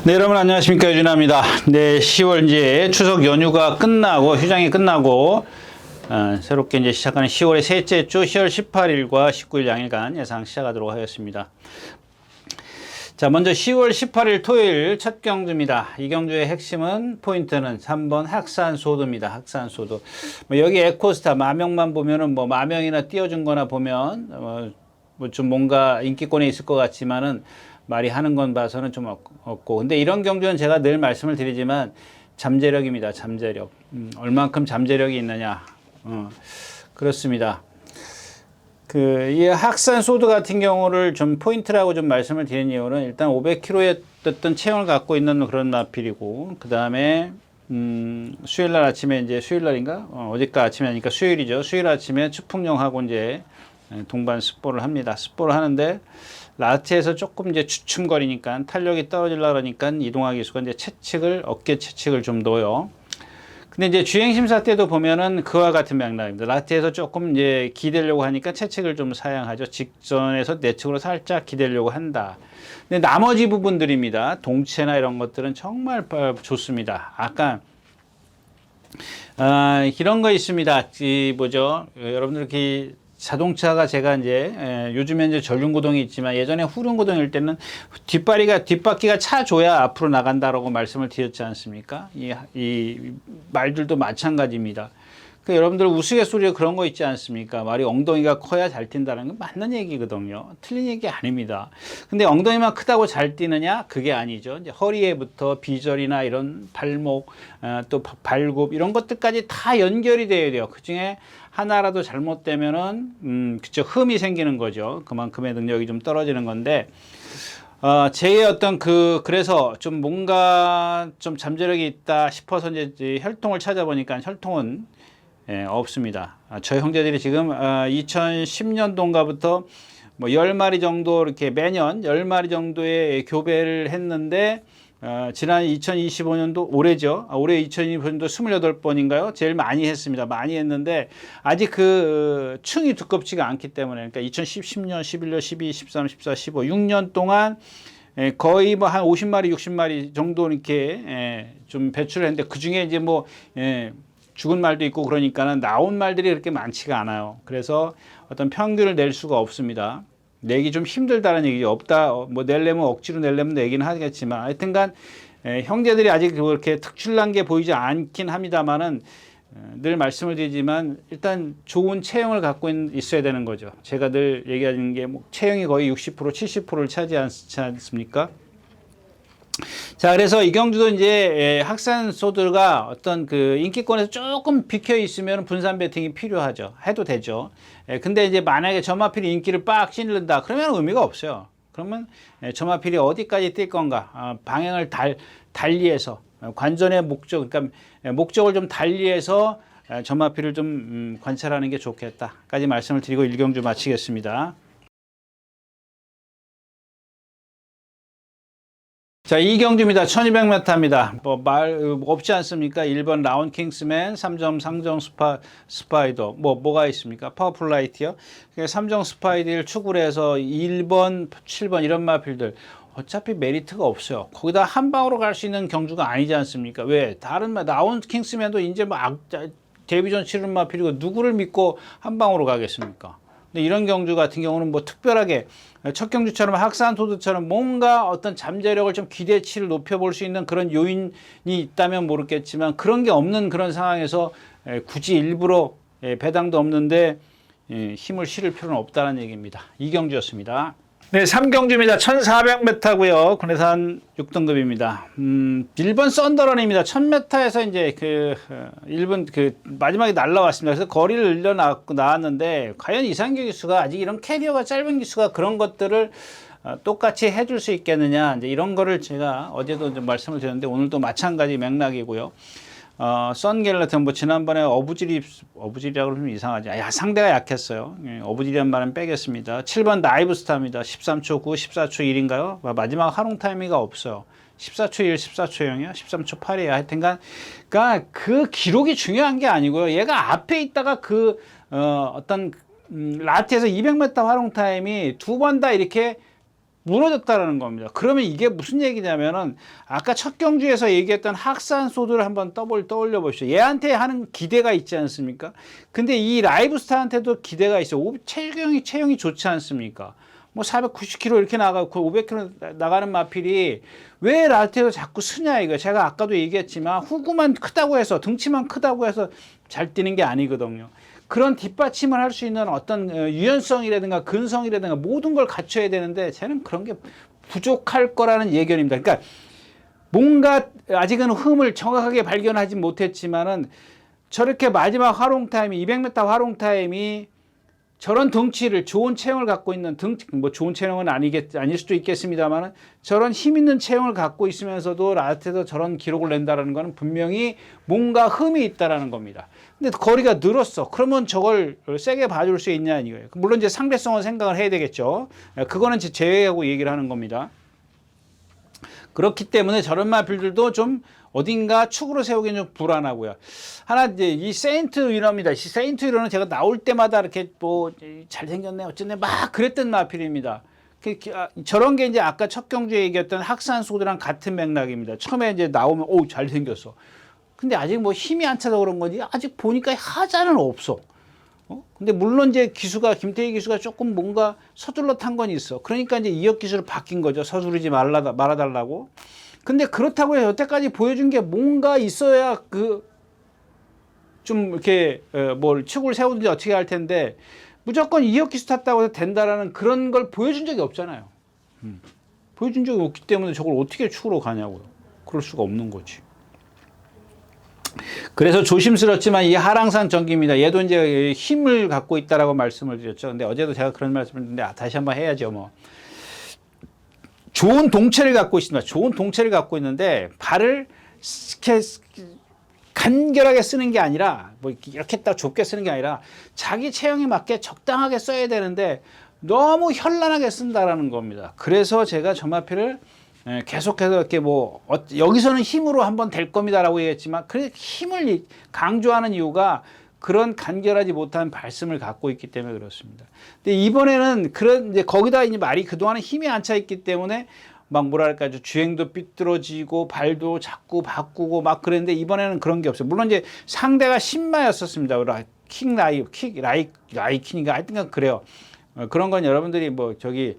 네, 여러분 안녕하십니까, 유진아입니다. 네, 10월 이제 추석 연휴가 끝나고 휴장이 끝나고 새롭게 이제 시작하는 10월의 셋째 주 10월 18일과 19일 양일간 예상 시작하도록 하겠습니다. 자, 먼저 10월 18일 토요일 첫 경주입니다. 이 경주의 핵심은 포인트는 3번 학산소도입니다. 학산소도. 뭐 여기 에코스타 마명만 보면은 뭐 마명이나 띄워준 거나 보면 뭐 좀 뭔가 인기권에 있을 것 같지만은 말이 하는 건 봐서는 좀 없고. 근데 이런 경주는 제가 늘 말씀을 드리지만 잠재력입니다. 잠재력. 얼만큼 잠재력이 있느냐. 그렇습니다. 이 학산 소드 같은 경우를 좀 포인트라고 좀 말씀을 드린 이유는 일단 500km의 어떤 체형을 갖고 있는 그런 마필이고, 그 다음에 수요일날 아침에 이제 수요일날인가? 어제까 아침에 하니까 수요일이죠. 수요일 아침에 추풍령하고 이제 동반 습보를 합니다. 습보를 하는데 라트에서 조금 이제 주춤거리니까 탄력이 떨어지려고 그러니까 이동학 기수가 이제 채측을 어깨 채측을 좀 넣어요. 근데 이제 주행 심사 때도 보면은 그와 같은 맥락입니다. 라트에서 조금 이제 기대려고 하니까 채측을 좀 사용하죠. 직전에서 내측으로 살짝 기대려고 한다. 근데 나머지 부분들입니다. 동체나 이런 것들은 정말 좋습니다. 아까 이런 거 있습니다. 뭐죠? 여러분들 이렇게 자동차가 제가 이제 요즘에 이제 전륜구동이 있지만 예전에 후륜구동일 때는 뒷바퀴가 차줘야 앞으로 나간다라고 말씀을 드렸지 않습니까? 이 말들도 마찬가지입니다. 여러분들 우스갯소리에 그런 거 있지 않습니까? 말이 엉덩이가 커야 잘 뛴다는 건 맞는 얘기거든요. 틀린 얘기 아닙니다. 근데 엉덩이만 크다고 잘 뛰느냐? 그게 아니죠. 이제 허리에부터 비절이나 이런 발목, 또 발굽 이런 것들까지 다 연결이 돼야 돼요. 그 중에 하나라도 잘못되면은, 그쵸, 흠이 생기는 거죠. 그만큼의 능력이 좀 떨어지는 건데, 제 어떤 그래서 좀 뭔가 좀 잠재력이 있다 싶어서 이제 혈통을 찾아보니까 혈통은 없습니다. 저희 형제들이 지금 2010년도인가부터 뭐 10마리 정도 이렇게 매년 10마리 정도의 교배를 했는데 지난 2025년도 올해죠. 올해 2025년도 28번인가요? 제일 많이 했습니다. 많이 했는데 아직 층이 두껍지가 않기 때문에 그러니까 2010년, 11년, 12, 13, 14, 15, 6년 동안 거의 뭐 한 50마리, 60마리 정도 이렇게 좀 배출을 했는데 그 중에 이제 뭐 죽은 말도 있고 그러니까는 나온 말들이 그렇게 많지가 않아요. 그래서 어떤 평균을 낼 수가 없습니다. 내기 좀 힘들다는 얘기죠. 없다, 뭐 내려면 억지로 내려면 내기는 하겠지만 하여튼간 형제들이 아직 그렇게 특출난 게 보이지 않긴 합니다만은 늘 말씀을 드리지만 일단 좋은 체형을 갖고 있어야 되는 거죠. 제가 늘 얘기하는 게 뭐 체형이 거의 60%, 70%를 차지하지 않습니까? 자, 그래서 이 경주도 이제 학산소들과 어떤 인기권에서 조금 비켜 있으면 분산 배팅이 필요하죠. 해도 되죠. 근데 이제 만약에 점화필이 인기를 빡 찌른다 그러면 의미가 없어요. 그러면 점화필이 어디까지 뛸 건가? 방향을 달리해서 관전의 목적, 그러니까 목적을 좀 달리해서 점화필을 좀 관찰하는 게 좋겠다까지 말씀을 드리고 1경주 마치겠습니다. 자, 이 경주입니다. 1200m입니다. 뭐 말 없지 않습니까? 1번 라운 킹스맨, 3점 상정 스파이더. 뭐가 있습니까? 파워풀 라이트요. 3정 스파이더를 추구를 해서 1번, 7번 이런 마필들. 어차피 메리트가 없어요. 거기다 한 방으로 갈 수 있는 경주가 아니지 않습니까? 왜? 다른 라운 킹스맨도 이제 뭐 데뷔전 치른 마필이고 누구를 믿고 한 방으로 가겠습니까? 근데 이런 경주 같은 경우는 뭐 특별하게 첫 경주처럼 학산소드처럼 뭔가 어떤 잠재력을 좀 기대치를 높여볼 수 있는 그런 요인이 있다면 모르겠지만 그런 게 없는 그런 상황에서 굳이 일부러 배당도 없는데 힘을 실을 필요는 없다는 얘기입니다. 이 경주였습니다. 네, 3경주입니다. 1400m고요. 군내산 6등급입니다. 1번 썬더런입니다. 1000m에서 이제 1번 마지막에 날라왔습니다. 그래서 거리를 나왔는데 과연 이상규 기수가 아직 이런 캐리어가 짧은 기수가 그런 것들을 똑같이 해줄 수 있겠느냐. 이제 이런 거를 제가 어제도 좀 말씀을 드렸는데 오늘도 마찬가지 맥락이고요. 썬겔러튼 뭐 지난번에 어부질이라고 그러면 이상하지. 상대가 약했어요. 어부질이란 말은 빼겠습니다. 7번 나이브스타입니다. 13초 9, 14초 1인가요? 마지막 하롱 타이밍가 없어요. 14초 1, 14초 0이요? 13초 8이에요. 하여튼간 그러니까 그 기록이 중요한 게 아니고요. 얘가 앞에 있다가 어떤 라트에서 200m 활용 타임이 두 번 다 이렇게 무너졌다라는 겁니다. 그러면 이게 무슨 얘기냐면은 아까 첫 경주에서 얘기했던 학산 소드를 한번 떠올려 보시죠. 얘한테 하는 기대가 있지 않습니까? 근데 이 라이브스타한테도 기대가 있어요. 체형이 좋지 않습니까? 뭐 490kg 이렇게 나가고 500kg 나가는 마필이 왜 라테도 자꾸 쓰냐 이거. 제가 아까도 얘기했지만 후구만 크다고 해서 등치만 크다고 해서 잘 뛰는 게 아니거든요. 그런 뒷받침을 할 수 있는 어떤 유연성이라든가 근성이라든가 모든 걸 갖춰야 되는데 쟤는 그런 게 부족할 거라는 예견입니다. 그러니까 뭔가 아직은 흠을 정확하게 발견하지 못했지만은 저렇게 마지막 활용 타임이 200m 활용 타임이 저런 덩치를 좋은 체형을 갖고 있는 뭐 좋은 체형은 아닐 수도 있겠습니다만은 저런 힘 있는 체형을 갖고 있으면서도 라테도 저런 기록을 낸다라는 것은 분명히 뭔가 흠이 있다라는 겁니다. 근데 거리가 늘었어. 그러면 저걸 세게 봐줄 수 있냐 이거예요. 물론 이제 상대성을 생각을 해야 되겠죠. 그거는 제외하고 얘기를 하는 겁니다. 그렇기 때문에 저런 마필들도 좀 어딘가 축으로 세우기는 좀 불안하고요. 하나 이제 이 세인트 위너입니다. 이 세인트 위너는 제가 나올 때마다 이렇게 뭐 잘생겼네 어쨌네 막 그랬던 마필입니다. 저런 게 이제 아까 첫 경주에 얘기했던 학산 소드랑 같은 맥락입니다. 처음에 이제 나오면 오 잘생겼어. 근데 아직 뭐 힘이 안 차서 그런 건지 아직 보니까 하자는 없어. 근데 물론 이제 김태희 기수가 조금 뭔가 서둘러 탄 건 있어. 그러니까 이제 이혁 기수로 바뀐 거죠. 서두르지 말아달라고. 근데 그렇다고 해서 여태까지 보여준 게 뭔가 있어야 좀 이렇게 뭘 축을 세우든지 어떻게 할 텐데 무조건 이혁 기수 탔다고 해서 된다라는 그런 걸 보여준 적이 없잖아요. 보여준 적이 없기 때문에 저걸 어떻게 축으로 가냐고요. 그럴 수가 없는 거지. 그래서 조심스럽지만 이 하랑산 전기입니다. 얘도 이제 힘을 갖고 있다라고 말씀을 드렸죠. 근데 어제도 제가 그런 말씀을 드렸는데 다시 한번 해야죠. 뭐 좋은 동체를 갖고 있습니다. 좋은 동체를 갖고 있는데 발을 이렇게 간결하게 쓰는 게 아니라 뭐 이렇게 딱 좁게 쓰는 게 아니라 자기 체형에 맞게 적당하게 써야 되는데 너무 현란하게 쓴다라는 겁니다. 그래서 제가 저 마필을 계속해서 이렇게 뭐 여기서는 힘으로 한번 될 겁니다라고 얘기했지만 그 힘을 강조하는 이유가 그런 간결하지 못한 발씀을 갖고 있기 때문에 그렇습니다. 근데 이번에는 그런 이제 거기다 이제 말이 그동안은 힘이 안 차 있기 때문에 막 뭐랄까 주행도 삐뚤어지고 발도 자꾸 바꾸고 막 그랬는데 이번에는 그런 게 없어요. 물론 이제 상대가 신마였었습니다. 라이킨인가 하여튼간 그래요. 그런 건 여러분들이 뭐 저기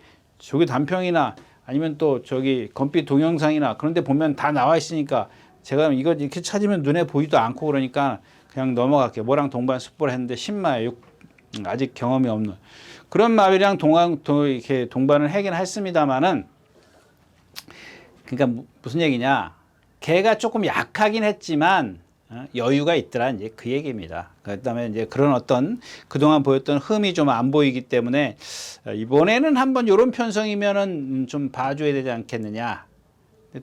단평이나 아니면 또 저기 건빛 동영상이나 그런데 보면 다 나와 있으니까 제가 이거 이렇게 찾으면 눈에 보이도 않고 그러니까 그냥 넘어갈게요. 뭐랑 동반 습보를 했는데 신마에 아직 경험이 없는 그런 마비랑 이렇게 동반을 하긴 했습니다만은 그러니까 무슨 얘기냐? 걔가 조금 약하긴 했지만 여유가 있더라 이제 그 얘기입니다. 그다음에 이제 그런 어떤 그동안 보였던 흠이 좀 안 보이기 때문에 이번에는 한번 이런 편성이면은 좀 봐줘야 되지 않겠느냐.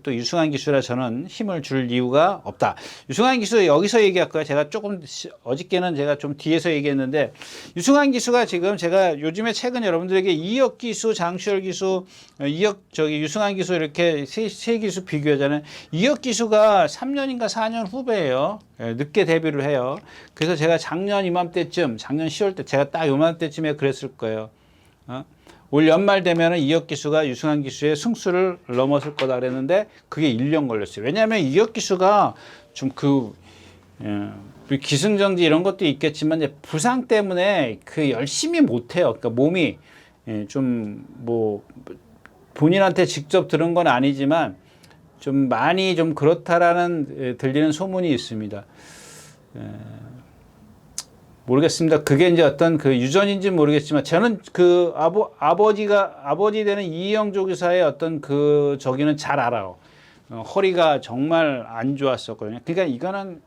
또 유승환 기수라 저는 힘을 줄 이유가 없다. 유승환 기수 여기서 얘기할 거예요. 제가 조금 어저께는 제가 좀 뒤에서 얘기했는데 유승환 기수가 지금 제가 요즘에 최근 여러분들에게 이혁 기수, 장시열 기수, 유승환 기수 이렇게 세 기수 비교하잖아요. 이혁 기수가 3년인가 4년 후배예요. 늦게 데뷔를 해요. 그래서 제가 작년 10월 때 제가 딱 요맘때쯤에 그랬을 거예요. 올 연말 되면은 이혁 기수가 유승환 기수의 승수를 넘었을 거다 그랬는데 그게 1년 걸렸어요. 왜냐하면 이혁 기수가 좀 기승전지 이런 것도 있겠지만 이제 부상 때문에 열심히 못 해요. 그러니까 몸이 좀 뭐 본인한테 직접 들은 건 아니지만 좀 많이 좀 그렇다라는 들리는 소문이 있습니다. 모르겠습니다. 그게 이제 어떤 유전인지 모르겠지만 저는 아버지 되는 이희영 조교사의 어떤 저기는 잘 알아요. 허리가 정말 안 좋았었거든요. 그러니까 이거는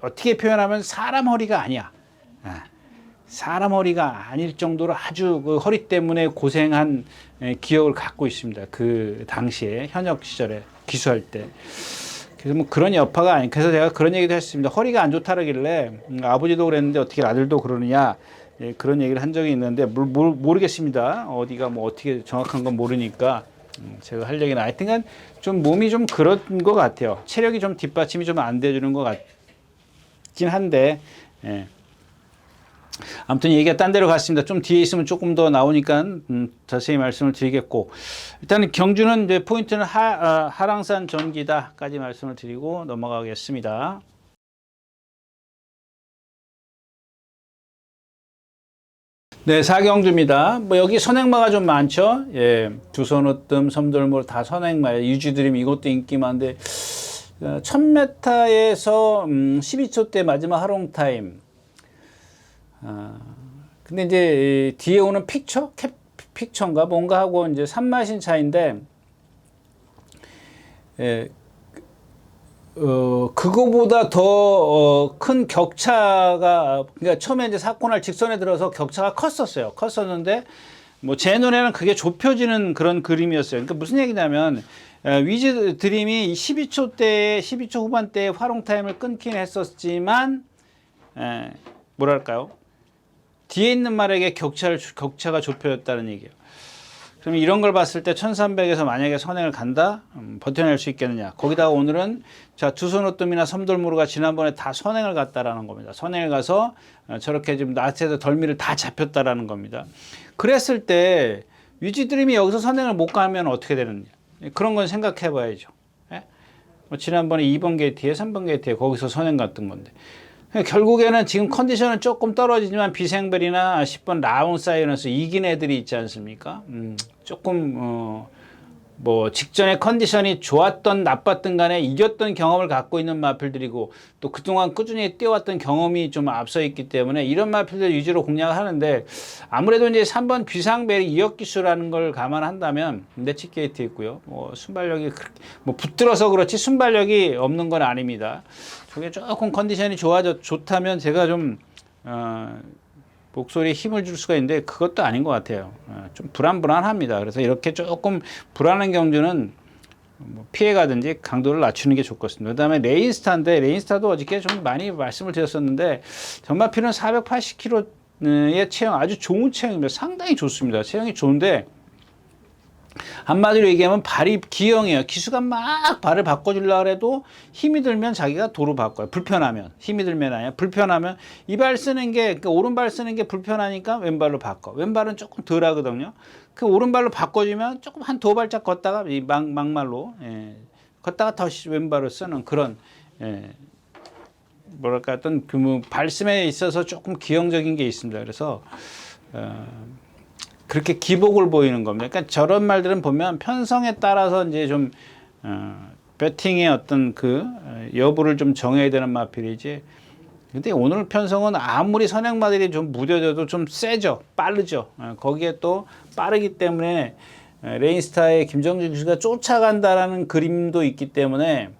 어떻게 표현하면 사람 허리가 아니야. 사람 허리가 아닐 정도로 아주 그 허리 때문에 고생한 기억을 갖고 있습니다. 그 당시에 현역 시절에 기수할 때. 그래서 뭐 그런 여파가 아니. 그래서 제가 그런 얘기도 했습니다. 허리가 안 좋다라길래 아버지도 그랬는데 어떻게 아들도 그러느냐 그런 얘기를 한 적이 있는데 모르겠습니다. 어디가 뭐 어떻게 정확한 건 모르니까 제가 할 얘기는 하여튼간 좀 몸이 좀 그런 것 같아요. 체력이 좀 뒷받침이 좀 안 돼주는 것 같긴 한데 아무튼 얘기가 딴 데로 갔습니다. 좀 뒤에 있으면 조금 더 나오니까 자세히 말씀을 드리겠고, 일단 경주는 이제 포인트는 하랑산 전기다까지 말씀을 드리고 넘어가겠습니다. 네, 사경주입니다. 뭐 여기 선행마가 좀 많죠. 예, 두선우뜸, 섬돌물 다 선행마예요. 유지드림 이것도 인기 많은데 1000m에서 12초 대 마지막 하롱 타임. 근데 이제 뒤에 오는 픽처인가 뭔가 하고 이제 3마신 차인데, 그거보다 더 큰 격차가, 그러니까 처음에 이제 사코날 직선에 들어서 격차가 컸었는데, 뭐 제 눈에는 그게 좁혀지는 그런 그림이었어요. 그러니까 무슨 얘기냐면, 위즈 드림이 12초 후반대에 활용 타임을 끊긴 했었지만, 뭐랄까요? 뒤에 있는 말에게 격차가 좁혀졌다는 얘기예요. 그럼 이런 걸 봤을 때 1300에서 만약에 선행을 간다? 버텨낼 수 있겠느냐? 거기다가 오늘은 자, 두선우뜸이나 섬돌무르가 지난번에 다 선행을 갔다라는 겁니다. 선행을 가서 저렇게 지금 나트에서 덜미를 다 잡혔다라는 겁니다. 그랬을 때 위지드림이 여기서 선행을 못 가면 어떻게 되느냐? 그런 건 생각해 봐야죠. 예? 뭐 지난번에 2번 게이트에 3번 게이트에 거기서 선행 갔던 건데. 결국에는 지금 컨디션은 조금 떨어지지만 비생벨이나 10번 라운 사이언스 이긴 애들이 있지 않습니까? 조금 뭐 직전에 컨디션이 좋았던 나빴던 간에 이겼던 경험을 갖고 있는 마필들이고, 또 그동안 꾸준히 뛰어왔던 경험이 좀 앞서 있기 때문에 이런 마필들 위주로 공략을 하는데, 아무래도 이제 3번 비상벨이 2억 기수라는 걸 감안한다면 내치 게이트 있고요. 뭐 순발력이 뭐 붙들어서 그렇지 순발력이 없는 건 아닙니다. 저게 조금 컨디션이 좋다면 제가 좀 목소리에 힘을 줄 수가 있는데 그것도 아닌 것 같아요. 좀 불안합니다. 그래서 이렇게 조금 불안한 경주는 뭐 피해가든지 강도를 낮추는 게 좋겠습니다. 그 다음에 레인스타인데, 레인스타도 어저께 좀 많이 말씀을 드렸었는데, 전마필은 480kg의 체형, 아주 좋은 체형입니다. 상당히 좋습니다. 체형이 좋은데, 한마디로 얘기하면 발이 기형이에요. 기수가 막 발을 바꿔주려고 해도 힘이 들면 자기가 도로 바꿔요. 불편하면. 힘이 들면 아니야. 불편하면 이 발 쓰는 게, 그러니까 오른발 쓰는 게 불편하니까 왼발로 바꿔. 왼발은 조금 덜 하거든요. 그 오른발로 바꿔주면 조금 한 두 발짝 걷다가 이 막말로 걷다가 다시 왼발을 쓰는 그런, 뭐랄까 어떤 그 뭐 발심에 있어서 조금 기형적인 게 있습니다. 그래서 그렇게 기복을 보이는 겁니다. 그러니까 저런 말들은 보면 편성에 따라서 이제 좀 배팅의 어떤 그 여부를 좀 정해야 되는 마필이지. 근데 오늘 편성은 아무리 선행마들이 좀 무뎌져도 좀 세죠, 빠르죠. 거기에 또 빠르기 때문에 레인스타의 김정준 기수가 쫓아간다라는 그림도 있기 때문에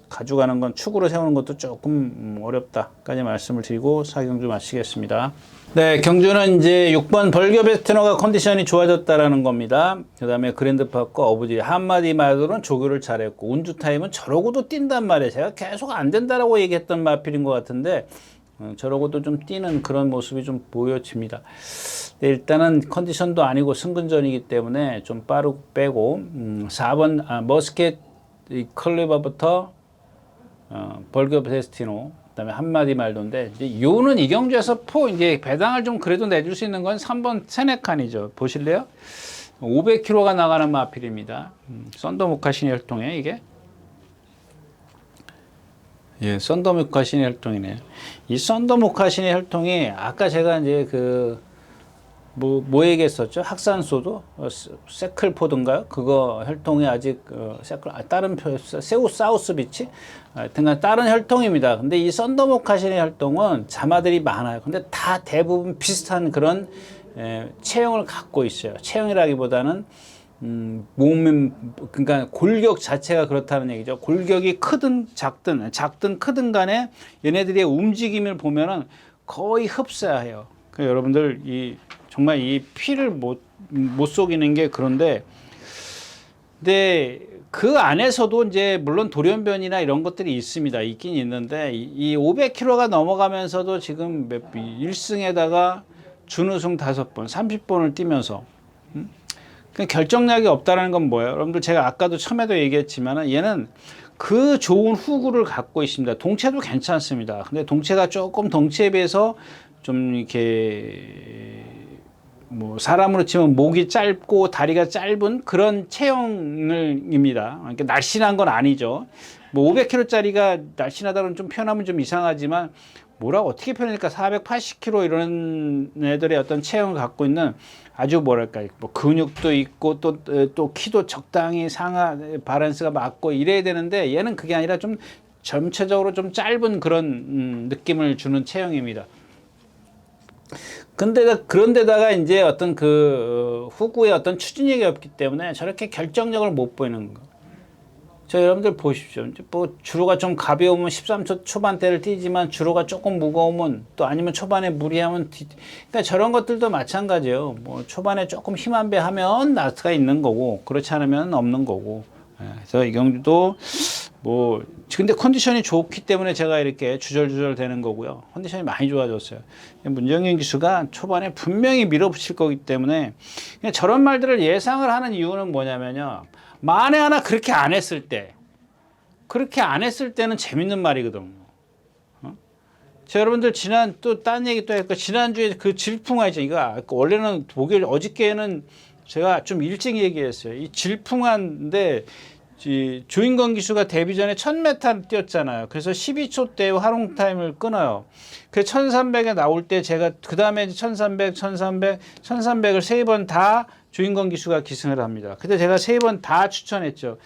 가져가는 건 축으로 세우는 것도 조금 어렵다까지 말씀을 드리고 사경주 마치겠습니다. 네, 경주는 이제 6번 벌교 베스트너가 컨디션이 좋아졌다라는 겁니다. 그 다음에 그랜드파크 어부지 한마디 말로는 조교를 잘했고, 운주 타임은 저러고도 뛴단 말이에요. 제가 계속 안 된다라고 얘기했던 마필인 것 같은데 저러고도 좀 뛰는 그런 모습이 좀 보여집니다. 네, 일단은 컨디션도 아니고 승근전이기 때문에 좀 빠르고 빼고 4번 머스켓 클리버부터 벌교 베스티노, 그다음에 한마디 말도인데, 이제 요는 이 경주에서 이제 배당을 좀 그래도 내줄 수 있는 건 3번 세네칸이죠. 보실래요? 500km가 나가는 마필입니다. 썬더무카신의 혈통에 이게. 예, 썬더무카신의 혈통이네요. 이 썬더무카신의 혈통이 아까 제가 이제 뭐 얘기했었죠? 학산소도 세클포드인가요? 그거 혈통이 아직 다른 사우스 비치? 하여튼간 다른 혈통입니다. 근데 이 썬더모카신의 혈통은 자마들이 많아요. 근데 다 대부분 비슷한 그런 체형을 갖고 있어요. 체형이라기보다는 그러니까 골격 자체가 그렇다는 얘기죠. 골격이 크든 작든 크든 간에 얘네들의 움직임을 보면은 거의 흡사해요. 그러니까 여러분들 정말 이 피를 못 속이는 게 그런데, 근데 그 안에서도 이제 물론 돌연변이나 이런 것들이 있긴 있는데, 이 500km가 넘어가면서도 지금 1승에다가 준우승 5번, 30번을 뛰면서 결정력이 없다는 건 뭐예요? 여러분들 제가 아까도 처음에도 얘기했지만 얘는 그 좋은 후구를 갖고 있습니다. 동체도 괜찮습니다. 근데 동체가 조금 덩치에 비해서 좀 이렇게 뭐 사람으로 치면 목이 짧고 다리가 짧은 그런 체형입니다. 그러니까 날씬한 건 아니죠. 뭐 500kg짜리가 날씬하다는 좀 표현하면 좀 이상하지만 뭐라고 어떻게 표현할까? 480kg 이런 애들의 어떤 체형을 갖고 있는 아주 뭐랄까 뭐 근육도 있고 또 키도 적당히 상하 밸런스가 맞고 이래야 되는데 얘는 그게 아니라 좀 전체적으로 좀 짧은 그런 느낌을 주는 체형입니다. 근데 그런데다가 이제 어떤 그 후구의 어떤 추진력이 없기 때문에 저렇게 결정력을 못 보이는 거. 저 여러분들 보십시오. 뭐 주로가 좀 가벼우면 13초 초반대를 뛰지만 주로가 조금 무거우면 또 아니면 초반에 무리하면 그러니까 저런 것들도 마찬가지예요. 뭐 초반에 조금 힘 한 배 하면 나스가 있는 거고 그렇지 않으면 없는 거고. 그래서 이경주도 뭐 근데 컨디션이 좋기 때문에 제가 이렇게 주절주절 되는 거고요. 컨디션이 많이 좋아졌어요. 문정현 기수가 초반에 분명히 밀어붙일 거기 때문에 저런 말들을 예상을 하는 이유는 뭐냐면요. 만에 하나 그렇게 안 했을 때는 재밌는 말이거든요. 자, 여러분들 또 딴 얘기 또 했고 지난주에 그 질풍화 있죠. 이거 원래는 목요일 어저께는 제가 좀 일찍 얘기했어요. 이 질풍화인데 조인건 기수가 데뷔 전에 1000m를 뛰었잖아요. 그래서 12초대 활용 타임을 끊어요. 그 1300에 나올 때 제가 그 다음에 1300, 1300을 세 번 다 조인건 기수가 기승을 합니다. 근데 제가 세 번 다 추천했죠.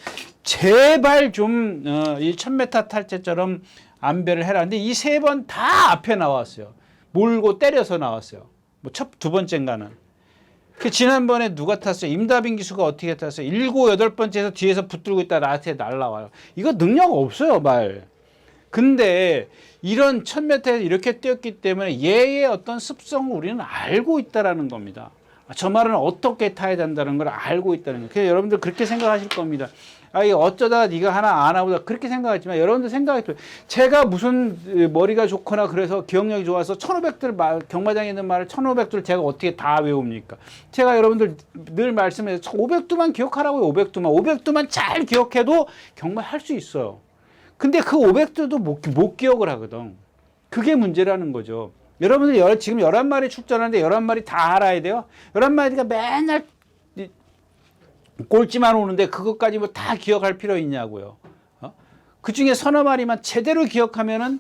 제발 좀 이 1000m 탈 때처럼 안배를 해라. 근데 이 세 번 다 앞에 나왔어요. 몰고 때려서 나왔어요. 뭐 두 번째인가는. 그 지난번에 누가 탔어요? 임다빈 기수가 어떻게 탔어요? 7, 8번째에서 뒤에서 붙들고 있다 나한테 날라와요. 이거 능력 없어요, 말. 근데 이런 1000m에서 이렇게 뛰었기 때문에 얘의 어떤 습성을 우리는 알고 있다라는 겁니다. 저 말은 어떻게 타야 된다는 걸 알고 있다는 거예요. 그래서 여러분들 그렇게 생각하실 겁니다. 이 어쩌다가 네가 하나 아나 보다 그렇게 생각하지만 여러분들 생각이 제가 무슨 머리가 좋거나 그래서 기억력이 좋아서 1500들 경마장에 있는 말을 1500들 제가 어떻게 다 외웁니까? 제가 여러분들 늘 말씀해서 500두만 기억하라고요. 500두만 잘 기억해도 경마 할 수 있어요. 근데 그 500두도 못 기억을 하거든. 그게 문제라는 거죠. 여러분들 지금 11마리 출전하는데 11마리 다 알아야 돼요. 11마리가 맨날 꼴찌만 오는데 그것까지 뭐 다 기억할 필요 있냐고요. 그 중에 서너 마리만 제대로 기억하면은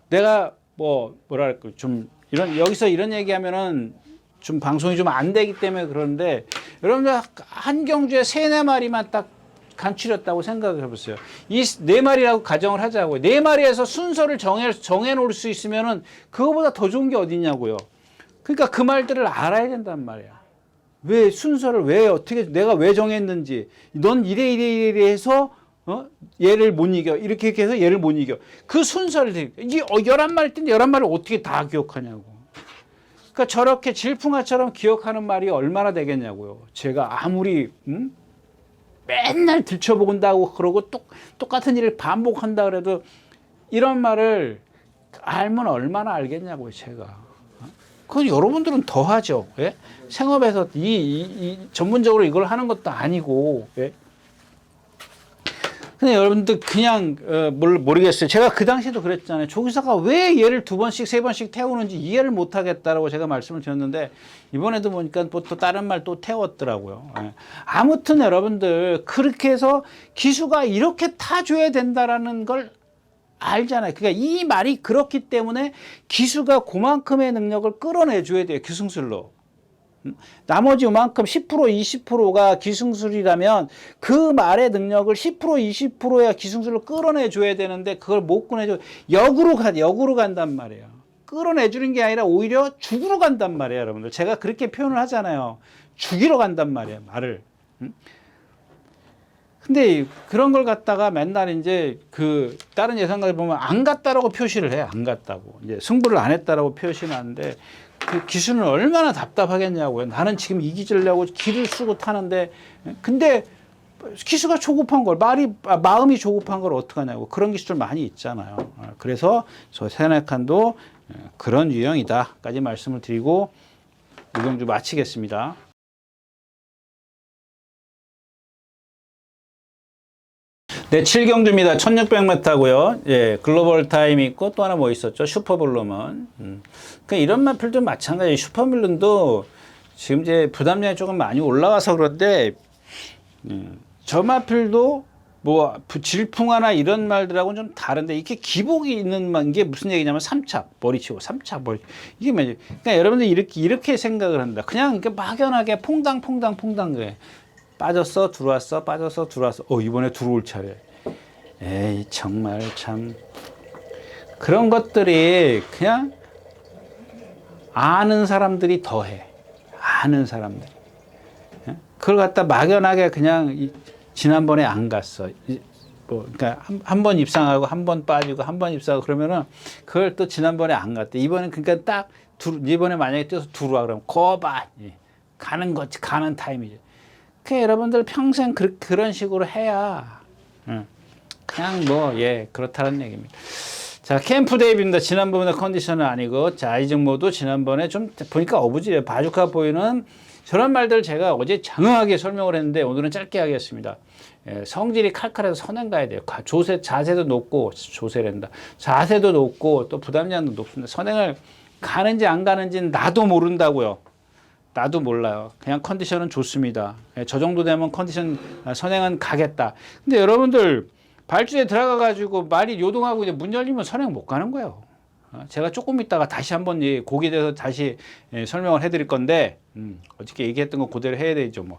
내가 뭐랄까 좀 여기서 이런 얘기하면은 좀 방송이 좀 안 되기 때문에 그러는데 여러분들 한 경주에 3, 4마리만 딱 간추렸다고 생각을 해보세요. 이 4마리라고 가정을 하자고요. 4마리에서 순서를 정해 놓을 수 있으면은 그거보다 더 좋은 게 어디냐고요. 그러니까 그 말들을 알아야 된단 말이야. 왜 순서를 어떻게 내가 왜 정했는지 넌 이래 해서 얘를 못 이겨 이렇게 해서 얘를 못 이겨 그 순서를 이게 11마리 뜬데 11마리를 어떻게 다 기억하냐고. 그러니까 저렇게 질풍화처럼 기억하는 말이 얼마나 되겠냐고요. 제가 아무리 맨날 들춰본다고 그러고 똑같은 일을 반복한다 그래도 이런 말을 알면 얼마나 알겠냐고요. 제가. 그건 여러분들은 더 하죠. 예? 생업에서 전문적으로 이걸 하는 것도 아니고. 예? 근데 여러분들 그냥 모르겠어요. 제가 그 당시에도 그랬잖아요. 조기사가 왜 얘를 2번씩 3번씩 태우는지 이해를 못 하겠다라고 제가 말씀을 드렸는데 이번에도 보니까 또 다른 말 또 태웠더라고요. 예. 아무튼 여러분들 그렇게 해서 기수가 이렇게 타줘야 된다라는 걸 알잖아요. 그러니까 이 말이 그렇기 때문에 기수가 그만큼의 능력을 끌어내줘야 돼요. 기승술로. 나머지 요만큼 10% 20%가 기승술이라면 그 말의 능력을 10% 20%야 기승술로 끌어내줘야 되는데 그걸 못 끌어내줘. 역으로 간단 말이에요. 끌어내주는 게 아니라 오히려 죽으러 간단 말이에요. 여러분들. 제가 그렇게 표현을 하잖아요. 죽이러 간단 말이에요. 말을. 근데 그런 걸 갖다가 맨날 이제 그 다른 예상가들 보면 안 갔다라고 표시를 해요. 안 갔다고. 이제 승부를 안 했다라고 표시는 하는데 그 기수는 얼마나 답답하겠냐고요. 나는 지금 이기려고 기를 쓰고 타는데 근데 기수가 조급한 걸 마음이 조급한 걸 어떡하냐고. 그런 기수들 많이 있잖아요. 그래서 저 세네칸도 그런 유형이다까지 말씀을 드리고 이경주 마치겠습니다. 네, 7경주입니다. 1600m고요. 예, 글로벌 타임 있고 또 하나 뭐 있었죠? 슈퍼블룸은. 그러니까 이런 마필도 마찬가지. 슈퍼블룸도 지금 이제 부담량이 조금 많이 올라와서 그런데 저 마필도 뭐 질풍하나 이런 말들하고는 좀 다른데 이렇게 기복이 있는 게 무슨 얘기냐면 3착 머리치고 3착 머리 이게 뭐지? 그러니까 여러분들 이렇게 생각을 한다. 그냥 이렇게 막연하게 퐁당 그래. 빠졌어 들어왔어 빠졌어 들어왔어 이번에 들어올 차례. 에이 정말 참 그런 것들이 그냥 아는 사람들이 더해. 아는 사람들. 그걸 갖다 막연하게 그냥 지난번에 안 갔어. 뭐 그러니까 한 번 입상하고 한 번 빠지고 한 번 입상하고 그러면은 그걸 또 지난번에 안 갔대. 이번엔 그러니까 딱 이번에 만약에 뛰어서 들어와 그러면 거봐 가는 거지 가는 타임이지. 그 여러분들 평생 그런 식으로 해야 그냥 뭐 그렇다는 얘기입니다. 자 캠프 데이비입니다. 지난번에 컨디션은 아니고 자 아이징모도 지난번에 좀 보니까 어부지예요. 바주카 보이는 저런 말들 제가 어제 장황하게 설명을 했는데 오늘은 짧게 하겠습니다. 성질이 칼칼해서 선행 가야 돼요. 자세도 높고 조세랜다. 자세도 높고 또 부담량도 높습니다. 선행을 가는지 안 가는지는 나도 모른다고요. 나도 몰라요. 그냥 컨디션은 좋습니다. 저 정도 되면 선행은 가겠다. 근데 여러분들 발주에 들어가 가지고 말이 요동하고 이제 문 열리면 선행 못 가는 거예요. 제가 조금 있다가 다시 한번 거기에 대해서 다시 설명을 해드릴 건데 어저께 얘기했던 거 그대로 해야 되죠. 뭐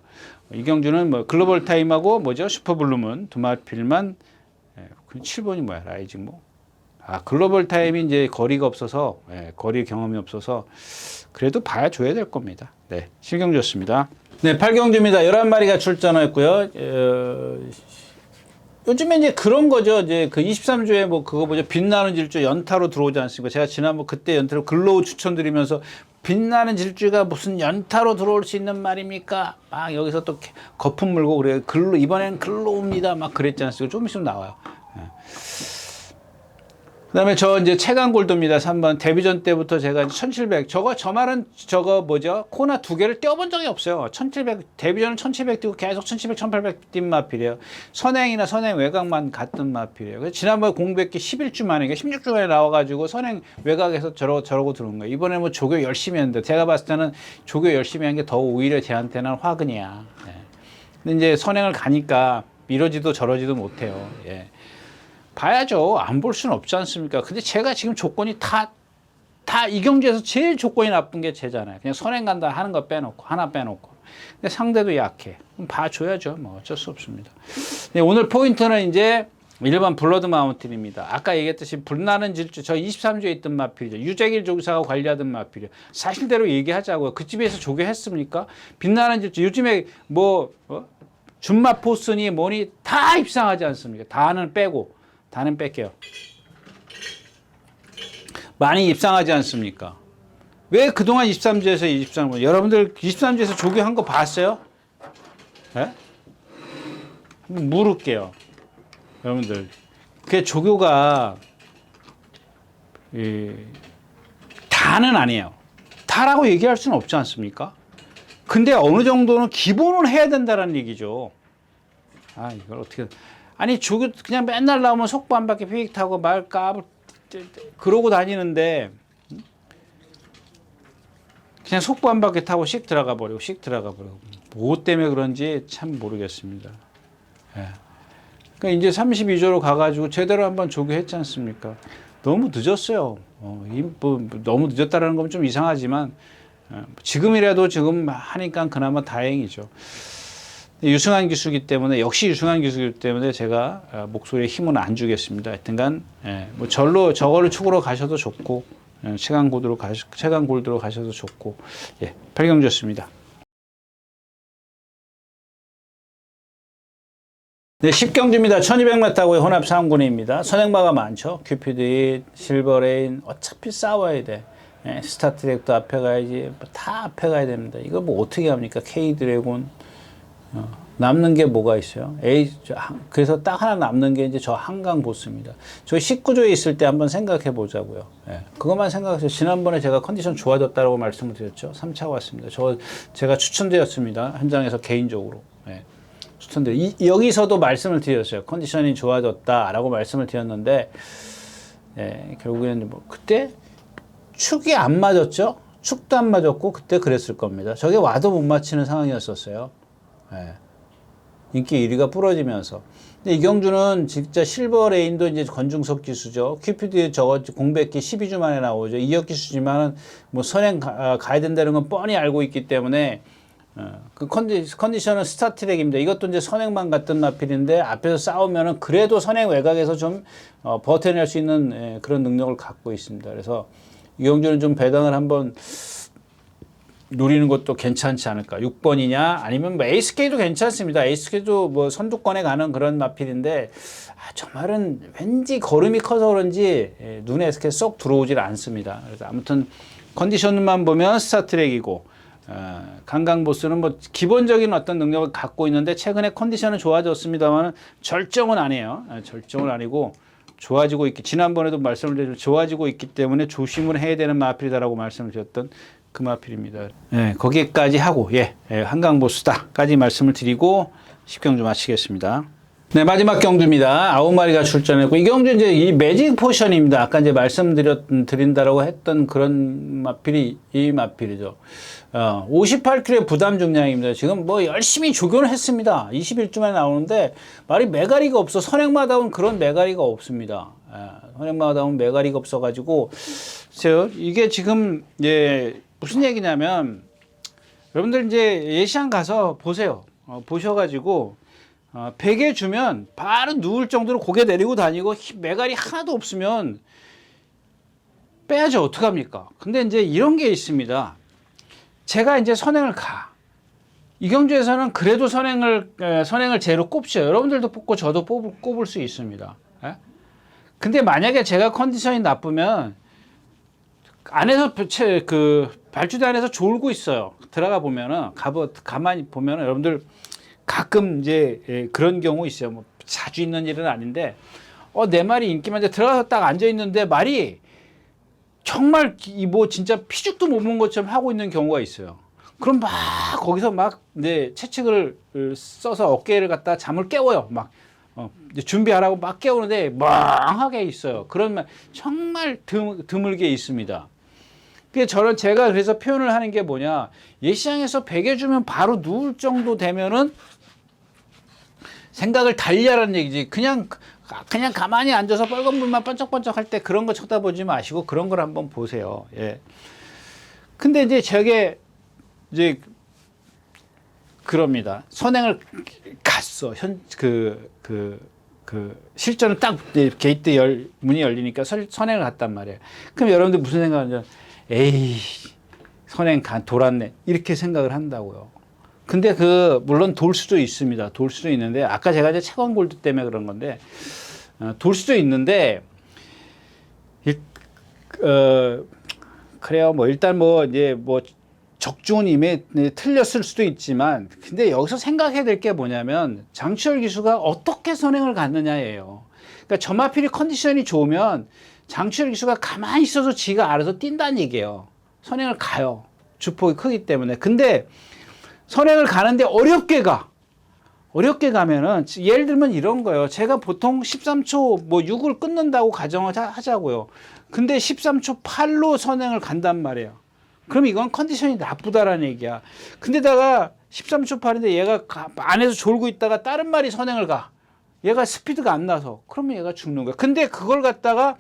이경주는 뭐 글로벌 타임하고 뭐죠 슈퍼블룸은 두 마필만 7번이 뭐야 라이징 뭐 글로벌 타임이 이제 거리가 없어서 거리 경험이 없어서 그래도 봐야 줘야 될 겁니다. 네 실경주였습니다. 네 8경주입니다. 11마리가 출전했고요. 요즘에 이제 그런 거죠. 이제 그 23주에 뭐 그거 뭐죠. 빛나는 질주 연타로 들어오지 않습니까? 제가 지난번 그때 연타로 글로우 추천드리면서 빛나는 질주가 무슨 연타로 들어올 수 있는 말입니까? 막 여기서 또 거품 물고 그래요. 이번엔 글로우입니다. 막 그랬지 않습니까? 좀 있으면 나와요. 그 다음에 저 이제 최강골드입니다. 3번. 데뷔전 때부터 제가 1700. 저 말은 뭐죠? 코나 두 개를 떼어본 적이 없어요. 1700, 데뷔전은 1700 뛰고 계속 1700, 1800 뛴 마필이에요. 선행이나 선행 외곽만 갔던 마필이에요. 그래서 지난번에 공백기 11주 만에, 16주 만에 나와가지고 선행 외곽에서 저러고 들어온 거예요. 이번에 뭐 조교 열심히 했는데, 제가 봤을 때는 조교 열심히 한 게 더 오히려 저한테는 화근이야. 근데 이제 선행을 가니까 이러지도 저러지도 못해요. 봐야죠. 안 볼 수는 없지 않습니까? 근데 제가 지금 조건이 다 이 경주에서 제일 조건이 나쁜 게 쟤잖아요. 그냥 선행 간다 하는 거 빼놓고, 하나 빼놓고. 근데 상대도 약해. 그럼 봐줘야죠. 뭐 어쩔 수 없습니다. 네, 오늘 포인트는 이제 1번 블러드 마운틴입니다. 아까 얘기했듯이 불나는 질주, 저 23주에 있던 마필이죠. 유재길 조교사가 관리하던 마필이요. 사실대로 얘기하자고요. 그 집에서 조교했습니까? 빛나는 질주, 요즘에 뭐, 준마 포스니 뭐니 다 입상하지 않습니까? 다는 뺄게요. 많이 입상하지 않습니까? 왜 그동안 23주에서 23주, 여러분들 23주에서 조교한 거 봤어요? 네? 한번 물을게요. 여러분들. 그 조교가, 다는 아니에요. 다라고 얘기할 수는 없지 않습니까? 근데 어느 정도는 기본은 해야 된다는 얘기죠. 이걸 어떻게. 아니 조교 그냥 맨날 나오면 속보 한 바퀴 휙 타고 말 까불 그러고 다니는데 그냥 속보 한 바퀴 타고 씩 들어가 버리고 뭐 때문에 그런지 참 모르겠습니다. 그러니까 이제 32조로 가가지고 제대로 한번 조교했지 않습니까? 너무 늦었어요. 너무 늦었다라는 건 좀 이상하지만 지금이라도 지금 하니까 그나마 다행이죠. 유승환 기수이기 때문에 역시 유승환 기수이기 때문에 제가 목소리에 힘은 안 주겠습니다. 하여튼간 뭐 저걸로 축으로 가셔도 좋고 최강 골드로 가셔도 좋고 8경주였습니다. 네, 10경주입니다. 1200m고요. 혼합 3군입니다. 선행마가 많죠. 큐피드, 실버레인 어차피 싸워야 돼. 스타트랙도 앞에 가야지. 다 앞에 가야 됩니다. 이거 뭐 어떻게 합니까? K-드래곤 남는 게 뭐가 있어요? 그래서 딱 하나 남는 게 이제 저 한강 보스입니다. 저 19조에 있을 때 한번 생각해 보자고요. 그것만 생각해서 지난번에 제가 컨디션 좋아졌다고 말씀을 드렸죠. 3차 왔습니다. 제가 추천드렸습니다. 현장에서 개인적으로. 스톤들. 여기서도 말씀을 드렸어요. 컨디션이 좋아졌다라고 말씀을 드렸는데, 예, 결국에는 뭐 그때 축이 안 맞았죠. 축도 안 맞았고 그때 그랬을 겁니다. 저게 와도 못 맞히는 상황이었었어요. 예. 인기 1위가 부러지면서. 근데 이경주는 진짜 실버 레인도 이제 건중석 기수죠. 큐피드에 저거 공백기 12주 만에 나오죠. 2억 기수지만은 뭐 선행 가야 된다는 건 뻔히 알고 있기 때문에 그 컨디션은 스타트랙입니다. 이것도 이제 선행만 같은 마필인데 앞에서 싸우면은 그래도 선행 외곽에서 좀 버텨낼 수 있는 그런 능력을 갖고 있습니다. 그래서 이경주는 좀 배당을 한번 노리는 것도 괜찮지 않을까. 6번이냐 아니면 뭐 에이스케이도 괜찮습니다. 에이스케이도 뭐 선두권에 가는 그런 마필인데 저 말은 왠지 걸음이 커서 그런지 눈에 이렇게 쏙 들어오질 않습니다. 그래서 아무튼 컨디션만 보면 스타트랙이고 강강보스는 뭐 기본적인 어떤 능력을 갖고 있는데 최근에 컨디션은 좋아졌습니다만 절정은 아니에요. 절정은 아니고 좋아지고 있기, 지난번에도 말씀을 드렸지만 좋아지고 있기 때문에 조심을 해야 되는 마필이다라고 말씀을 드렸던 그 마필입니다. 예, 거기까지 하고, 한강보수다까지 말씀을 드리고 10경주 마치겠습니다. 네, 마지막 경주입니다. 9마리가 출전했고, 이 경주 이제 이 매직 포션입니다. 아까 이제 말씀드린다라고 했던 그런 마필이 이 마필이죠. 58kg 부담 중량입니다. 지금 뭐 열심히 조교를 했습니다. 21주만에 나오는데 말이 메가리가 없어. 선행마다 온 그런 메가리가 없습니다. 선행마다 온 메가리가 없어가지고, 이게 지금, 무슨 얘기냐면, 여러분들 이제 예시장 가서 보세요. 보셔가지고, 베개 주면 바로 누울 정도로 고개 내리고 다니고 메갈이 하나도 없으면 빼야지 어떡합니까? 근데 이제 이런 게 있습니다. 제가 이제 선행을 가. 이경주에서는 그래도 선행을 제로 꼽죠. 여러분들도 뽑고 저도 꼽을 수 있습니다. 예? 근데 만약에 제가 컨디션이 나쁘면 안에서 발주대 안에서 졸고 있어요. 들어가 보면은 가만히 보면은 여러분들 가끔 이제 그런 경우 있어요. 뭐 자주 있는 일은 아닌데 내 말이 인기 많은데 들어가서 딱 앉아 있는데 말이 정말 뭐 진짜 피죽도 못 먹은 것처럼 하고 있는 경우가 있어요. 그럼 막 거기서 막 채찍을 써서 어깨를 갖다 잠을 깨워요. 막 준비하라고 막 깨우는데 멍하게 있어요. 그런 말 정말 드물게 있습니다. 제가 그래서 표현을 하는 게 뭐냐, 예시장에서 베개 주면 바로 누울 정도 되면은 생각을 달리하라는 얘기지. 그냥 가만히 앉아서 빨간 불만 번쩍번쩍 할 때 그런 거 쳐다보지 마시고 그런 걸 한번 보세요. 예. 근데 이제 저게 이제 그럽니다. 선행을 갔어. 실전은 딱 게이트 문이 열리니까 선행을 갔단 말이에요. 그럼 여러분들 무슨 생각하냐? 에이, 선행 돌았네. 이렇게 생각을 한다고요. 근데 물론 돌 수도 있습니다. 돌 수도 있는데, 아까 제가 이제 차광 골드 때문에 그런 건데, 돌 수도 있는데, 그래요. 뭐, 일단 적중은 이미 틀렸을 수도 있지만, 근데 여기서 생각해야 될 게 뭐냐면, 장치열 기수가 어떻게 선행을 갔느냐예요. 그러니까 점화필이 컨디션이 좋으면, 장치열 기수가 가만히 있어서 지가 알아서 뛴다는 얘기예요. 선행을 가요. 주폭이 크기 때문에. 근데 선행을 가는데 어렵게 가면은, 예를 들면 이런 거예요. 제가 보통 13초 6을 끊는다고 가정을 하자고요. 근데 13초 8로 선행을 간단 말이에요. 그럼 이건 컨디션이 나쁘다라는 얘기야. 근데다가 13초 8인데 얘가 안에서 졸고 있다가 다른 말이 선행을 가. 얘가 스피드가 안 나서. 그러면 얘가 죽는 거야. 근데 그걸 갖다가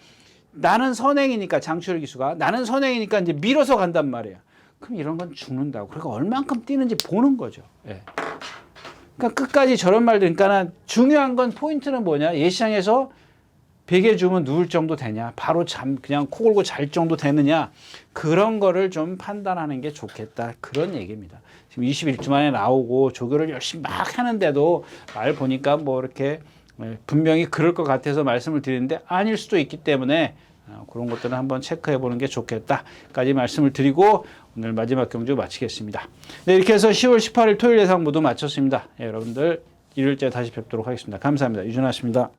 나는 선행이니까, 장치열 기수가 나는 선행이니까 이제 밀어서 간단 말이야. 그럼 이런 건 죽는다고. 그러니까 얼만큼 뛰는지 보는 거죠. 예. 그러니까 끝까지 저런 말들. 그러니까 중요한 건 포인트는 뭐냐? 예시장에서 베개 주면 누울 정도 되냐? 바로 그냥 코 골고 잘 정도 되느냐? 그런 거를 좀 판단하는 게 좋겠다. 그런 얘기입니다. 지금 21주 만에 나오고 조교를 열심히 막 하는데도 말 보니까 이렇게 분명히 그럴 것 같아서 말씀을 드리는데 아닐 수도 있기 때문에 그런 것들은 한번 체크해 보는 게 좋겠다까지 말씀을 드리고 오늘 마지막 경주 마치겠습니다. 네, 이렇게 해서 10월 18일 토요일 예상 모두 마쳤습니다. 여러분들 일요일째 다시 뵙도록 하겠습니다. 감사합니다. 유준하십니다.